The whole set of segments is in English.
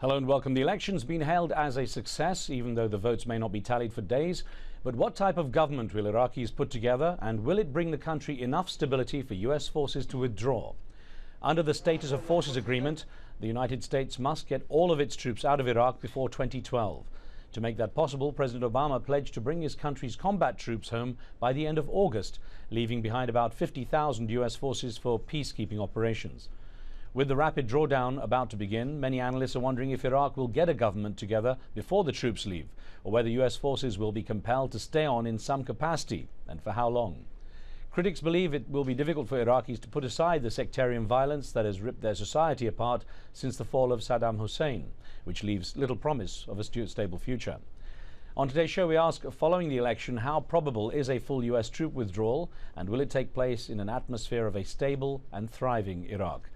Hello and welcome. The election's been hailed as a success, even though the votes may not be tallied for days. But what type of government will Iraqis put together, and will it bring the country enough stability for US forces to withdraw? Under the Status of Forces Agreement, the United States must get all of its troops out of Iraq before 2012. To make that possible, President Obama pledged to bring his country's combat troops home by the end of August, leaving behind about 50,000 US forces for peacekeeping operations. With the rapid drawdown about to begin, many analysts are wondering if Iraq will get a government together before the troops leave, or whether US forces will be compelled to stay on in some capacity, and for how long. Critics believe it will be difficult for Iraqis to put aside the sectarian violence that has ripped their society apart since the fall of Saddam Hussein, which leaves little promise of a stable future. On today's show, we ask, following the election, how probable is a full US troop withdrawal, and will it take place in an atmosphere of a stable and thriving Iraq?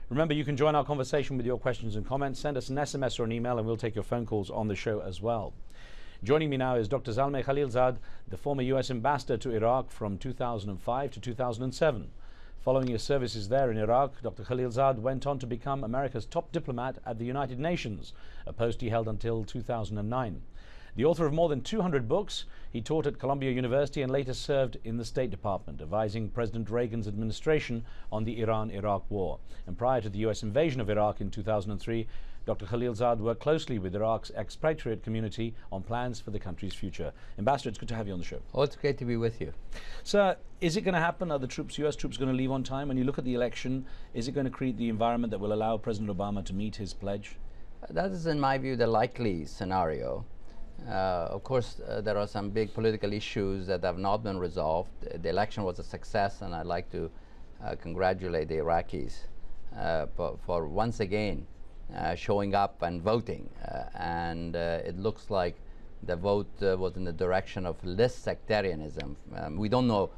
Remember, you can join our conversation with your questions and comments. Send us an SMS or an email and we'll take your phone calls on the show as well. Joining me now is Dr. Zalmay Khalilzad, the former US ambassador to Iraq from 2005 to 2007. Following his services there in Iraq, Dr. Khalilzad went on to become America's top diplomat at the United Nations, a post he held until 2009. The author of more than 200 books, he taught at Columbia University and later served in the State Department, advising President Reagan's administration on the Iran-Iraq war. And prior to the US invasion of Iraq in 2003, Dr. Khalilzad worked closely with Iraq's expatriate community on plans for the country's future. Ambassador, it's good to have you on the show. Oh, it's great to be with you. Sir, is it going to happen? Are the US troops going to leave on time? When you look at the election, is it going to create the environment that will allow President Obama to meet his pledge? That is, in my view, the likely scenario. Of course, there are some big political issues that have not been resolved. The election was a success, and I'd like to congratulate the Iraqis for once again showing up and voting. It looks like the vote was in the direction of less sectarianism. We don't know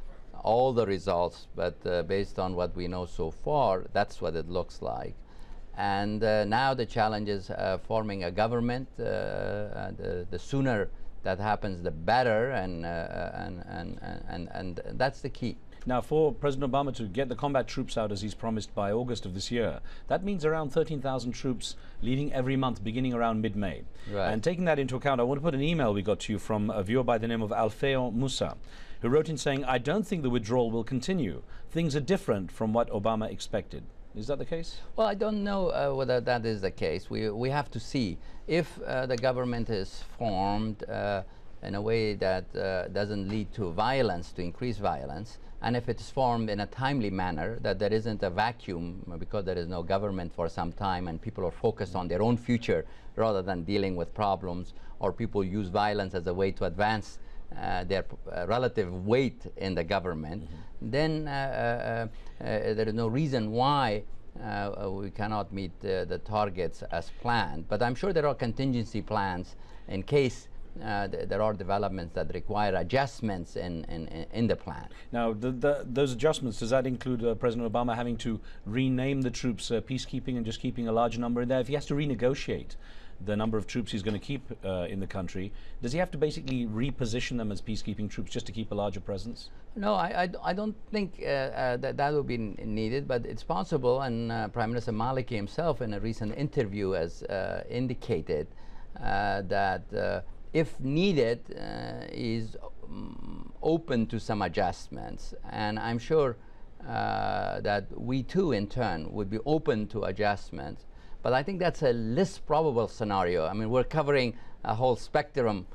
all the results, but based on what we know so far, that's what it looks like. And now the challenge is forming a government. The sooner that happens, the better, and that's the key. Now, for President Obama to get the combat troops out as he's promised by August of this year, that means around 13,000 troops leaving every month beginning around mid-May. Right. And taking that into account, I want to put an email we got to you from a viewer by the name of Alfeo Musa, who wrote in saying, "I don't think the withdrawal will continue. Things are different from what Obama expected." Is that the case? Well, I don't know whether that is the case. We have to see if the government is formed in a way that doesn't lead to violence, to increase violence, and if it's formed in a timely manner, that there isn't a vacuum because there is no government for some time and people are focused on their own future rather than dealing with problems, or people use violence as a way to advance their relative weight in the government, then there is no reason why we cannot meet the targets as planned. But I'm sure there are contingency plans in case there are developments that require adjustments in the plan. Now, those adjustments, does that include President Obama having to rename the troops peacekeeping and just keeping a larger number in there? If he has to renegotiate the number of troops he's going to keep in the country, does he have to basically reposition them as peacekeeping troops just to keep a larger presence? No, I don't think that would be needed, but it's possible, and Prime Minister Maliki himself in a recent interview has indicated that if needed, is open to some adjustments, and I'm sure that we too in turn would be open to adjustments. But I think that's a less probable scenario. I mean, we're covering a whole spectrum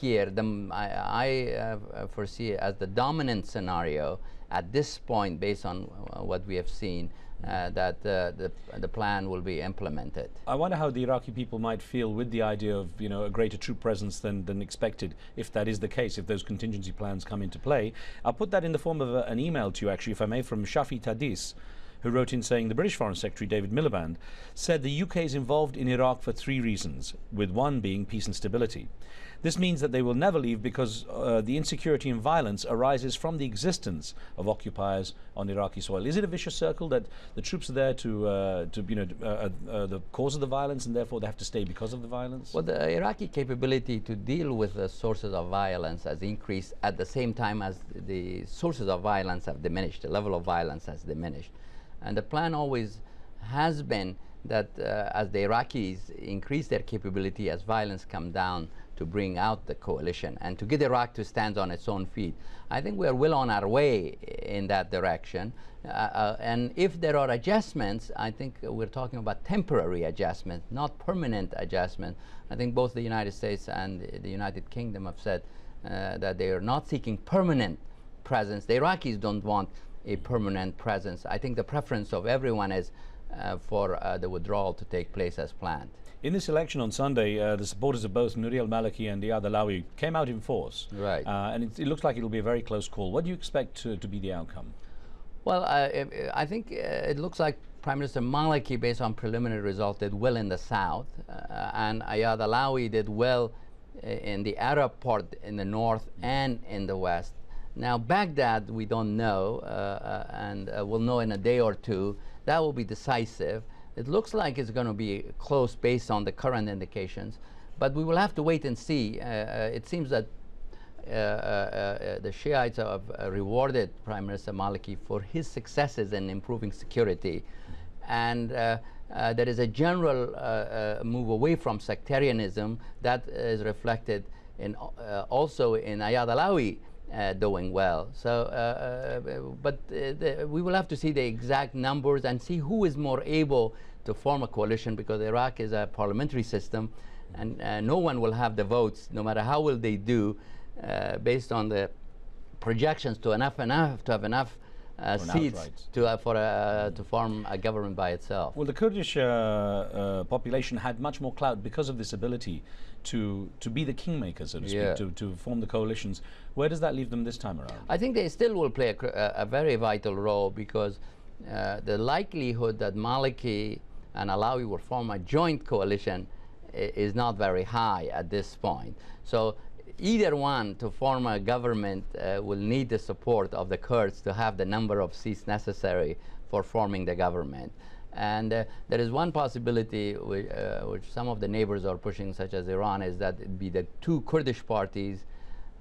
here. I foresee it as the dominant scenario at this point, based on what we have seen, that the plan will be implemented. I wonder how the Iraqi people might feel with the idea of, you know, a greater troop presence than expected, if that is the case, if those contingency plans come into play. I'll put that in the form of an email to you, actually, if I may, from Shafi Tadis, who wrote in saying the British Foreign Secretary David Miliband said the UK is involved in Iraq for 3 reasons, with one being peace and stability. This means that they will never leave because the insecurity and violence arises from the existence of occupiers on Iraqi soil. Is it a vicious circle that the troops are there to the cause of the violence and therefore they have to stay because of the violence? Well, the Iraqi capability to deal with the sources of violence has increased at the same time as the sources of violence have diminished, the level of violence has diminished. And the plan always has been that as the Iraqis increase their capability, as violence come down, to bring out the coalition and to get Iraq to stand on its own feet. I think we are well on our way in that direction. And if there are adjustments, I think we're talking about temporary adjustment, not permanent adjustment. I think both the United States and the United Kingdom have said that they are not seeking permanent presence. The Iraqis don't want a permanent presence. I think the preference of everyone is for the withdrawal to take place as planned. In this election on Sunday, the supporters of both Nouri al-Maliki and Iyad Allawi came out in force. Right. And it looks like it'll be a very close call. What do you expect to be the outcome? Well, I think it looks like Prime Minister Maliki, based on preliminary results, did well in the south, and Iyad Allawi did well in the Arab part in the north and in the west. Now, Baghdad, we don't know, and we'll know in a day or two. That will be decisive. It looks like it's going to be close based on the current indications, but we will have to wait and see. It seems that the Shiites have rewarded Prime Minister Maliki for his successes in improving security, and there is a general move away from sectarianism that is reflected in also in Iyad Allawi doing well. So, but we will have to see the exact numbers and see who is more able to form a coalition, because Iraq is a parliamentary system, and no one will have the votes, no matter how well they do, based on the projections to have enough seats to form a government by itself. Well, the Kurdish population had much more clout because of this ability to be the kingmaker, so to speak, to form the coalitions. Where does that leave them this time around? I think they still will play a very vital role, because the likelihood that Maliki and Allawi will form a joint coalition is not very high at this point. So either one to form a government will need the support of the Kurds to have the number of seats necessary for forming the government. And there is one possibility which some of the neighbors are pushing, such as Iran, is that it be the two Kurdish parties,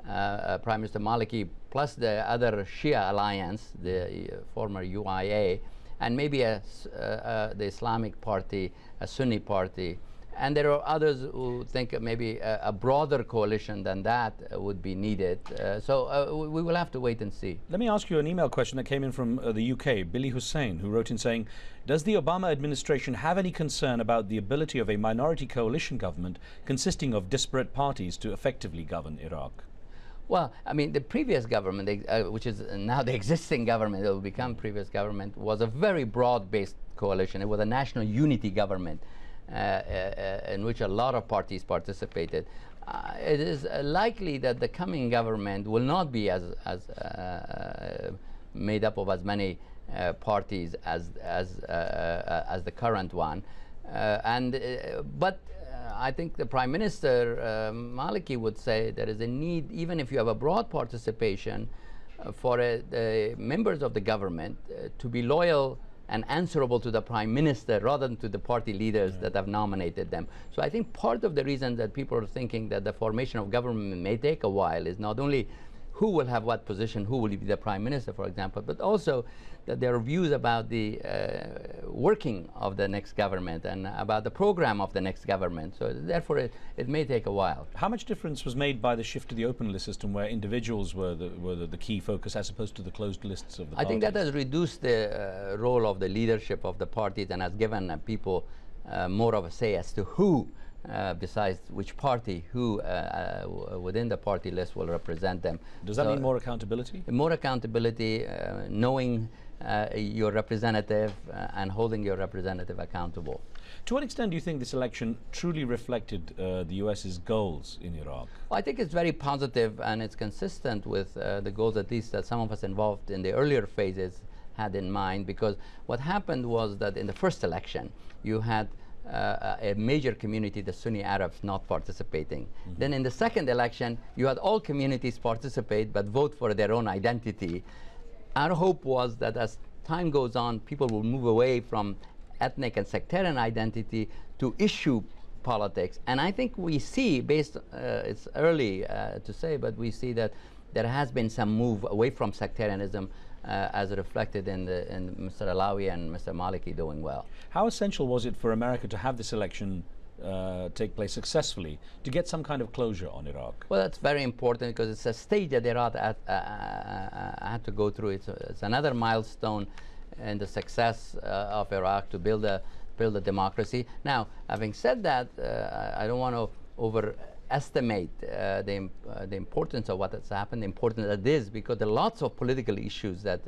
Prime Minister Maliki plus the other Shia alliance, the former UIA, and maybe the Islamic party, a Sunni party. And there are others who think maybe a broader coalition than that would be needed. So we will have to wait and see. Let me ask you an email question that came in from the UK, Billy Hussain, who wrote in saying, does the Obama administration have any concern about the ability of a minority coalition government consisting of disparate parties to effectively govern Iraq? Well, I mean, the previous government, which is now the existing government, that will become previous government, was a very broad-based coalition. It was a national unity government. In which a lot of parties participated. It is likely that the coming government will not be as made up of as many parties as the current one. But I think the Prime Minister Maliki would say there is a need, even if you have a broad participation, for the members of the government to be loyal and answerable to the Prime Minister rather than to the party leaders that have nominated them. So I think part of the reason that people are thinking that the formation of government may take a while is not only who will have what position, who will be the Prime Minister, for example, but also that there are views about the working of the next government and about the program of the next government. So therefore it may take a while. How much difference was made by the shift to the open list system, where individuals were the key focus as opposed to the closed lists of the parties? I think that has reduced the role of the leadership of the parties and has given people more of a say as to who, besides which party, who within the party list will represent them. Does that mean more accountability? More accountability, knowing your representative and holding your representative accountable. To what extent do you think this election truly reflected the US's goals in Iraq? Well, I think it's very positive, and it's consistent with the goals, at least, that some of us involved in the earlier phases had in mind, because what happened was that in the first election you had a major community, the Sunni Arabs, not participating. Then in the second election you had all communities participate but vote for their own identity. Our hope was that as time goes on, people will move away from ethnic and sectarian identity to issue politics. And I think we see, based, it's early to say, but we see that there has been some move away from sectarianism as reflected in Mr. Alawi and Mr. Maliki doing well. How essential was it for America to have this election take place successfully to get some kind of closure on Iraq? Well, that's very important because it's a stage that Iraq had to go through. It's another milestone in the success of Iraq to build a democracy. Now, having said that, I don't want to overestimate the importance of what has happened, the importance that it is, because there are lots of political issues that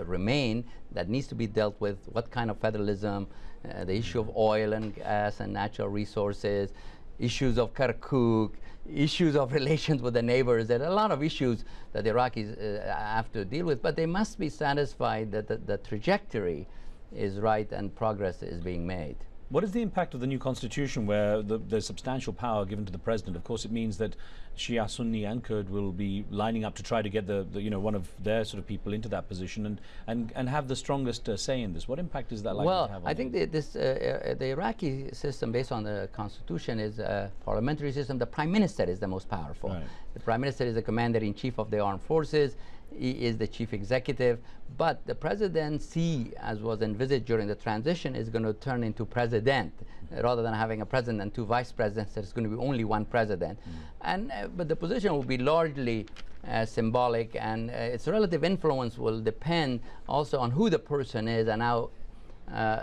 remain, that needs to be dealt with. What kind of federalism, the issue of oil and gas and natural resources, issues of Kirkuk, issues of relations with the neighbors. There are a lot of issues that the Iraqis have to deal with, but they must be satisfied that the trajectory is right and progress is being made. What is the impact of the new constitution where there's substantial power given to the president? Of course, it means that Shia, Sunni and Kurd will be lining up to try to get one of their sort of people into that position and have the strongest say in this. What impact is that likely to have on I think the Iraqi system based on the constitution is a parliamentary system. The prime minister is the most powerful. Right. The prime minister is the commander-in-chief of the armed forces. He is the chief executive, but the presidency, as was envisaged during the transition, is going to turn into president. Rather than having a president and two vice presidents, there's going to be only one president. But the position will be largely symbolic, and its relative influence will depend also on who the person is and how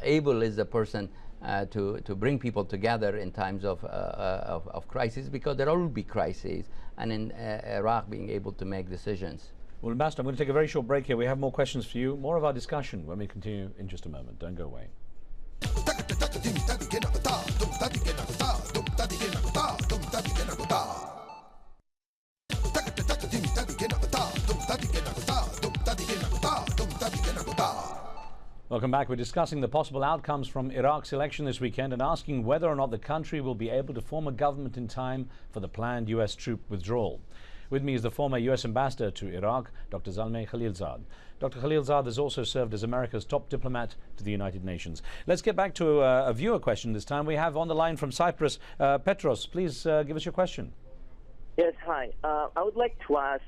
able is the person to bring people together in times of crisis, because there will be crises, and in Iraq being able to make decisions. Well, Ambassador, I'm going to take a very short break here. We have more questions for you, more of our discussion when we continue in just a moment. Don't go away. Welcome back. We're discussing the possible outcomes from Iraq's election this weekend and asking whether or not the country will be able to form a government in time for the planned U.S. troop withdrawal. With me is the former U.S. ambassador to Iraq, Dr. Zalmay Khalilzad. Dr. Khalilzad has also served as America's top diplomat to the United Nations. Let's get back to a viewer question this time. We have on the line from Cyprus, Petros. Please give us your question. Yes, hi. I would like to ask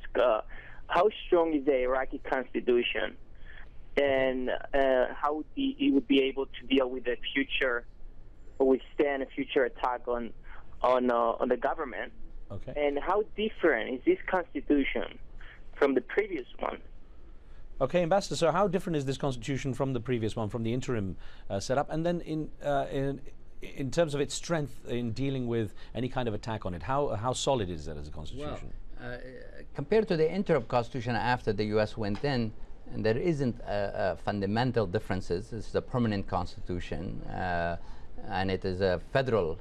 how strong is the Iraqi constitution, and how it would be able to deal with the future, or withstand a future attack on the government. Okay. And how different is this constitution from the previous one? Okay, Ambassador, so how different is this constitution from the previous one, from the interim setup? And then in terms of its strength in dealing with any kind of attack on it, how solid is that as a constitution? Well, compared to the interim constitution after the U.S. went in, and there isn't fundamental differences. It's a permanent constitution, and it is a federal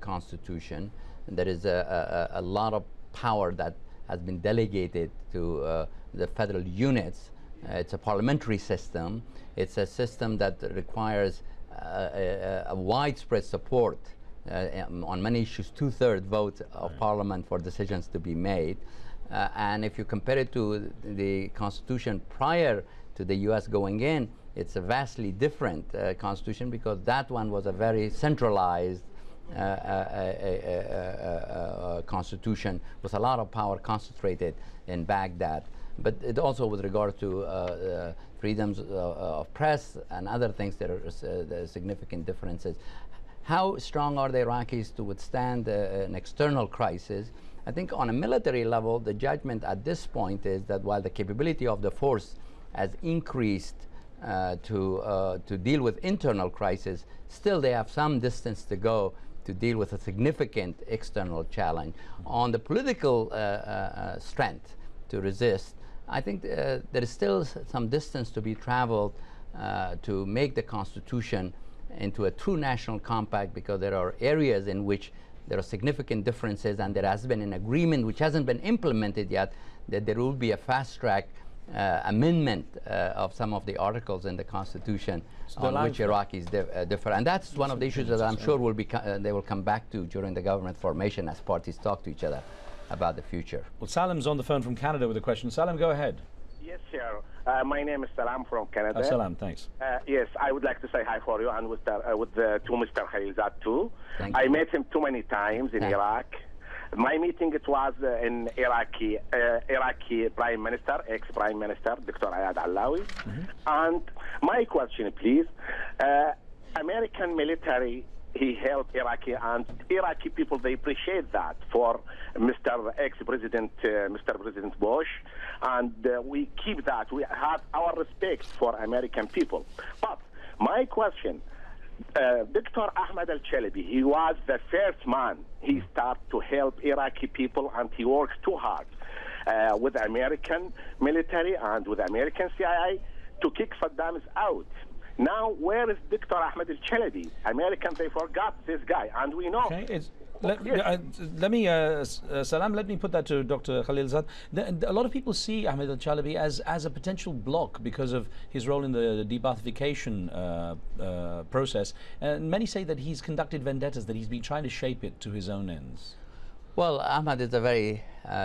constitution. There is a lot of power that has been delegated to the federal units. It's a parliamentary system. It's a system that requires a widespread support on many issues, 2/3 vote of parliament for decisions to be made. And if you compare it to the constitution prior to the U.S. going in, it's a vastly different constitution, because that one was a very centralized constitution with a lot of power concentrated in Baghdad. But it also, with regard to freedoms of press and other things, there are significant differences. How strong are the Iraqis to withstand an external crisis? I think on a military level, the judgment at this point is that while the capability of the force has increased to deal with internal crisis, still they have some distance to go to deal with a significant external challenge. On the political strength to resist, I think there is still some distance to be traveled to make the Constitution into a true national compact, because there are areas in which there are significant differences, and there has been an agreement which hasn't been implemented yet that there will be a fast-track amendment of some of the articles in the Constitution on which Iraqis differ. And that's one of the issues that I'm sure will be they will come back to during the government formation as parties talk to each other about the future. Well, Salim's on the phone from Canada with a question. Salim, go ahead. Yes, sir. My name is Salam from Canada. Salam, thanks. Yes, I would like to say hi for you, and to Mr. Khalilzad too. I met him too many times in Iraq. My meeting, it was in Iraqi Prime Minister, ex-Prime Minister, Dr. Ayad Allawi. And my question, please, American military, he helped Iraqi, and Iraqi people, they appreciate that for Mr. Ex-President, Mr. President Bush, and we keep that. We have our respect for American people. But my question, Dr. Ahmed al-Chalabi, he was the first man. He started to help Iraqi people, and he works too hard with American military and with American CIA to kick Saddam out. Now, where is Dr. Ahmed al-Chalabi? Americans, they forgot this guy, and we know. Okay, Salam, let me put that to Dr. Khalilzad. A lot of people see Ahmed al-Chalabi as a potential block because of his role in the de-Baathification process. And many say that he's conducted vendettas, that he's been trying to shape it to his own ends. Well, Ahmed is a very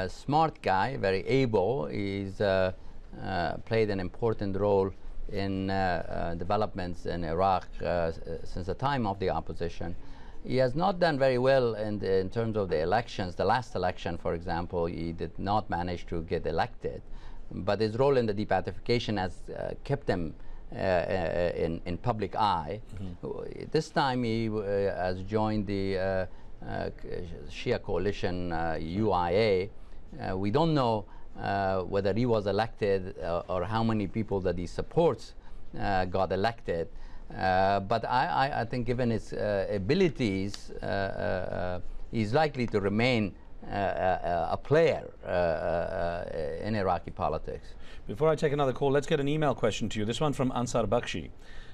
smart guy, very able. He's played an important role in developments in Iraq since the time of the opposition. He has not done very well in terms of the elections. The last election, for example, he did not manage to get elected. But his role in the de-Baathification has kept him in public eye. This time he has joined the Shia coalition, UIA. We don't know whether he was elected or how many people that he supports got elected. But I think given his abilities, he's likely to remain a player in Iraqi politics. Before I take another call, let's get an email question to you. This one from Ansar Bakshi,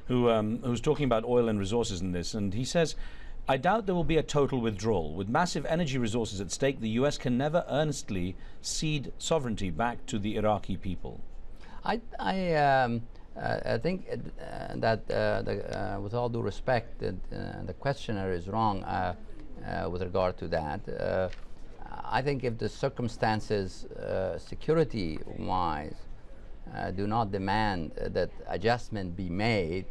who's talking about oil and resources in this. And he says, I doubt there will be a total withdrawal. With massive energy resources at stake, the US can never earnestly cede sovereignty back to the Iraqi people. I think that, with all due respect, the questioner is wrong with regard to that. I think if the circumstances, security-wise, do not demand that adjustment be made,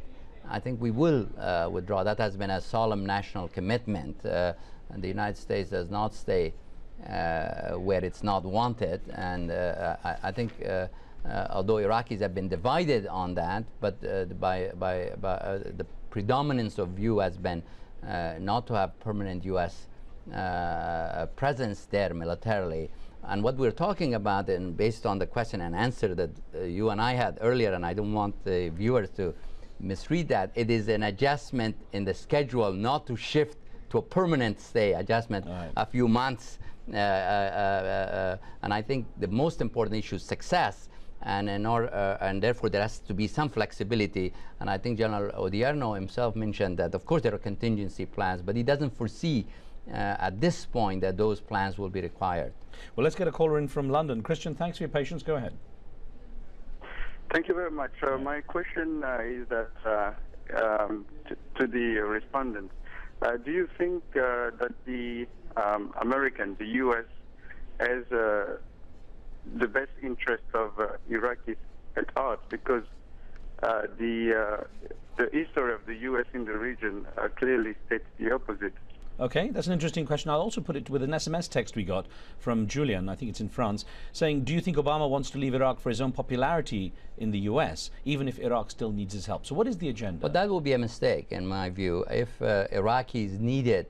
I think we will withdraw. That has been a solemn national commitment. And the United States does not stay where it's not wanted. And I think although Iraqis have been divided on that, but the predominance of view has been not to have permanent U.S. presence there militarily. And what we're talking about, and based on the question and answer that you and I had earlier, and I don't want the viewers to misread that, it is an adjustment in the schedule, not to shift to a permanent stay adjustment a few months. And I think the most important issue is success. And therefore there has to be some flexibility. And I think General Odierno himself mentioned that, of course, there are contingency plans, but he doesn't foresee at this point that those plans will be required. Well, let's get a caller in from London. Christian, thanks for your patience. Go ahead. Thank you very much. My question is that to the respondents, do you think that the American, the U.S., has the best interest of Iraqis at heart? Because the history of the U.S. in the region clearly states the opposite. Okay, that's an interesting question. I'll also put it with an SMS text we got from Julian, I think it's in France, saying, do you think Obama wants to leave Iraq for his own popularity in the US, even if Iraq still needs his help? So what is the agenda? But that will be a mistake, in my view. If Iraqis needed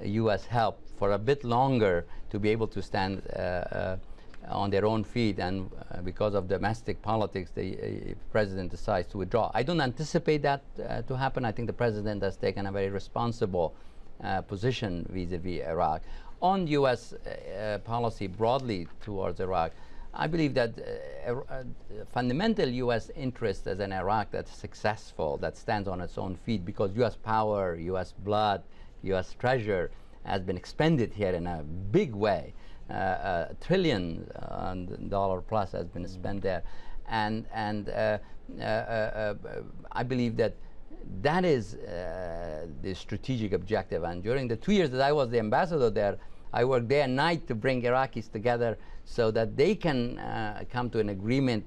US help for a bit longer to be able to stand on their own feet, and because of domestic politics, the president decides to withdraw. I don't anticipate that to happen. I think the president has taken a very responsible position vis-a-vis Iraq. On U.S. policy broadly towards Iraq, I believe that fundamental U.S. interest as an Iraq that's successful, that stands on its own feet, because U.S. power, U.S. blood, U.S. treasure has been expended here in a big way. $1 trillion plus has been spent there. And I believe that that is the strategic objective. And during the 2 years that I was the ambassador there, I worked day and night to bring Iraqis together so that they can come to an agreement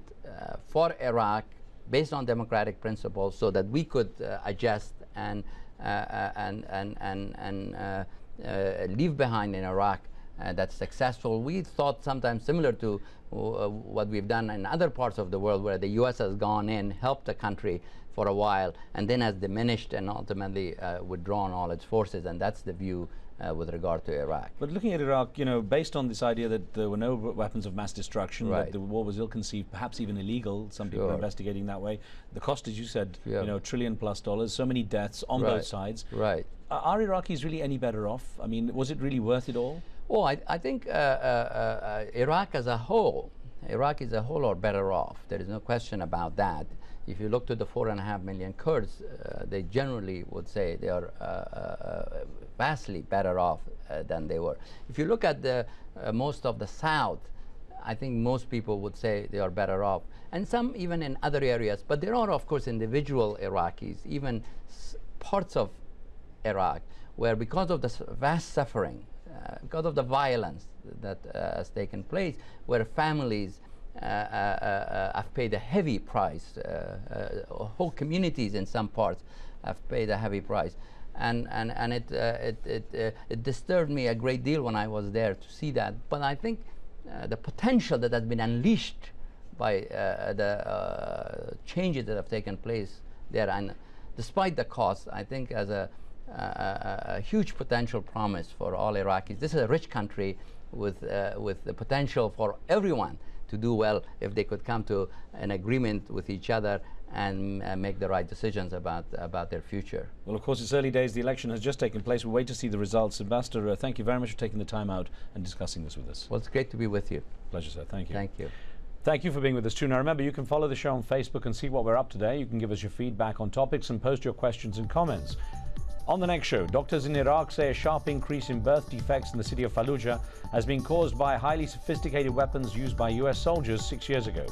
for Iraq based on democratic principles, so that we could adjust and leave behind in Iraq that's successful. We thought sometimes similar to what we've done in other parts of the world, where the U.S. has gone in, helped the country for a while, and then has diminished and ultimately withdrawn all its forces, and that's the view with regard to Iraq. But looking at Iraq, you know, based on this idea that there were no weapons of mass destruction, that the war was ill-conceived, perhaps even illegal, some people are investigating that way. The cost, as you said, you know, $1 trillion+, so many deaths on both sides. Are Iraqis really any better off? I mean, was it really worth it all? Oh, I think Iraq as a whole, Iraq as a whole are better off. There is no question about that. If you look to the 4.5 million Kurds, they generally would say they are vastly better off than they were. If you look at the most of the South, I think most people would say they are better off, and some even in other areas. But there are, of course, individual Iraqis, even parts of Iraq, where because of the vast suffering, because of the violence that has taken place, where families have paid a heavy price, whole communities in some parts have paid a heavy price, and it disturbed me a great deal when I was there to see that. But I think the potential that has been unleashed by the changes that have taken place there, and despite the cost, I think as a huge potential promise for all Iraqis. This is a rich country with the potential for everyone to do well if they could come to an agreement with each other and make the right decisions about their future. Well, of course, it's early days. The election has just taken place. We'll wait to see the results. Ambassador, thank you very much for taking the time out and discussing this with us. Well, it's great to be with you. Pleasure, sir. Thank you. Thank you. Thank you for being with us too. Now remember, you can follow the show on Facebook and see what we're up to today. You can give us your feedback on topics and post your questions and comments. On the next show, doctors in Iraq say a sharp increase in birth defects in the city of Fallujah has been caused by highly sophisticated weapons used by US soldiers 6 years ago.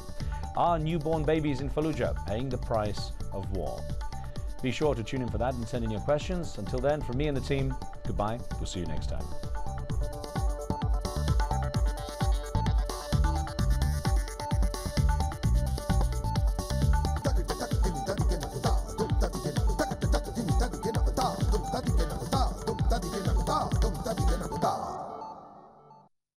Are newborn babies in Fallujah paying the price of war? Be sure to tune in for that and send in your questions. Until then, from me and the team, goodbye. We'll see you next time.